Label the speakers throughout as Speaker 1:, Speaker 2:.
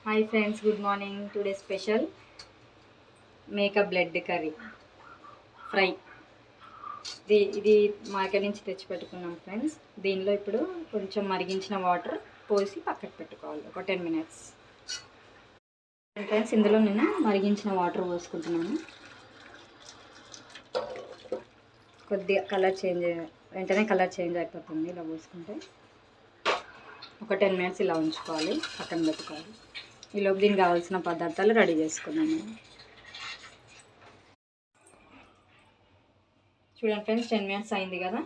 Speaker 1: Hi friends, good morning. Today special మేక blood curry fry. ఇది market నుంచి తెచ్చి పెట్టుకున్నాం ఫ్రెండ్స్. దీనిలో ఇప్పుడు కొంచెం మరిగించిన వాటర్ పోసి పక్కకు పెట్టుకోవాలి ఒక 10 minutes. ఫ్రెండ్స్, ఇందులో నేను మరిగించిన వాటర్ పోసుకుంటున్నాను. కొద్దిగా వెంటనే కలర్ చేంజ్ అయిపోతుంది. ఇలా పోసుకుంటే ఒక 10 minutes ఇలా ఉంచుకోవాలి, పక్కన పెట్టుకోవాలి. ఈలోపు దీనికి కావాల్సిన పదార్థాలు రెడీ చేసుకున్నాను. చూడండి ఫ్రెండ్స్, 10 minutes అయింది కదా.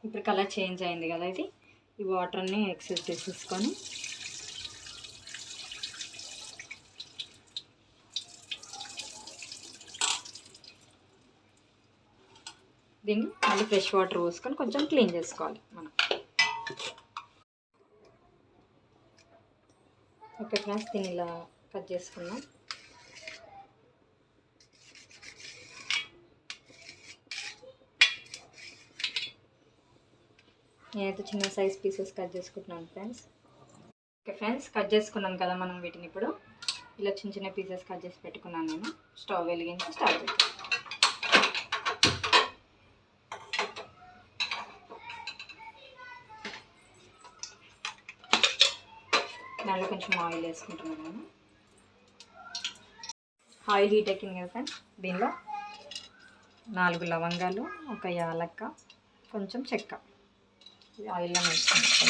Speaker 1: ఇప్పుడు కలర్ చేంజ్ అయింది కదా. ఈ వాటర్ని ఎక్సెస్ చేసేసుకొని దీన్ని మళ్ళీ ఫ్రెష్ వాటర్ పోసుకొని కొంచెం క్లీన్ చేసుకోవాలి మనం. ఓకే ఫ్రెండ్స్, దీన్ని ఇలా కట్ చేసుకున్నాం. నేనైతే చిన్న సైజ్ పీసెస్ కట్ చేసుకుంటున్నాను ఫ్రెండ్స్. ఓకే ఫ్రెండ్స్, కట్ చేసుకున్నాం కదా మనం వీటిని. ఇప్పుడు ఇలా చిన్న చిన్న పీసెస్ కట్ చేసి పెట్టుకున్నాను నేను. స్టవ్ వెలిగించి స్టార్ట్ చేస్తాను. దాంట్లో కొంచెం ఆయిల్ వేసుకుంటున్నాను నేను. ఆయిల్ హీట్ ఎక్కింది కదా ఫ్రెండ్స్. దీనిలో 4 లవంగాలు, ఒక యాలక్క, కొంచెం చెక్క ఆయిల్లో వేసుకుంటాం.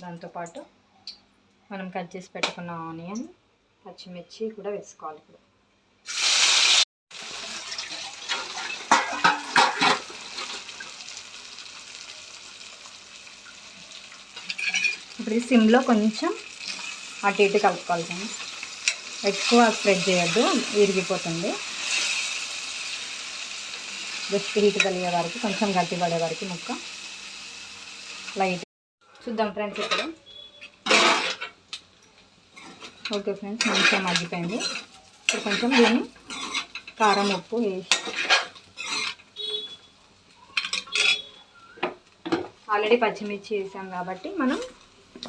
Speaker 1: దాంతోపాటు మనం కట్ చేసి పెట్టుకున్న ఆనియన్, పచ్చిమిర్చి కూడా వేసుకోవాలి. ఇప్పుడు సిమ్లో కొంచెం అటు ఇటు కలుపుకోవాలి ఫ్రెండ్స్. ఎక్కువ స్ప్రెడ్ చేయొద్దు, విరిగిపోతుంది. జస్ట్ హీట్ కలిగే వరకు, కొంచెం గట్టి పడే వరకు ముక్క లైట్ చూద్దాం ఫ్రెండ్స్. ఇప్పుడు ఓకే ఫ్రెండ్స్, మంచిగా మగ్గిపోయింది. ఇప్పుడు కొంచెం దీన్ని కారం, ఉప్పు వేసి, ఆల్రెడీ పచ్చిమిర్చి వేసాం కాబట్టి మనం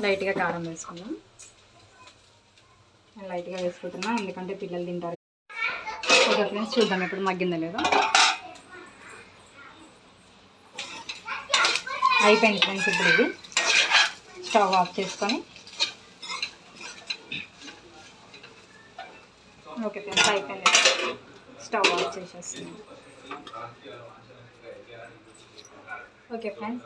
Speaker 1: లైట్గా కారం వేసుకుందాం. నేను లైట్గా వేసుకుంటున్నా, ఎందుకంటే పిల్లలు తింటారు. ఓకే ఫ్రెండ్స్, చూద్దాం ఇప్పుడు మగ్గిందో లేదో. అయిపోయింది ఫ్రెండ్స్. ఇప్పుడు ఇది స్టవ్ ఆఫ్ చేసుకొని, ఓకే ఫ్రెండ్స్ అయిపోయింది. స్టవ్ ఆఫ్ చేసేస్తున్నాను. Okay friends.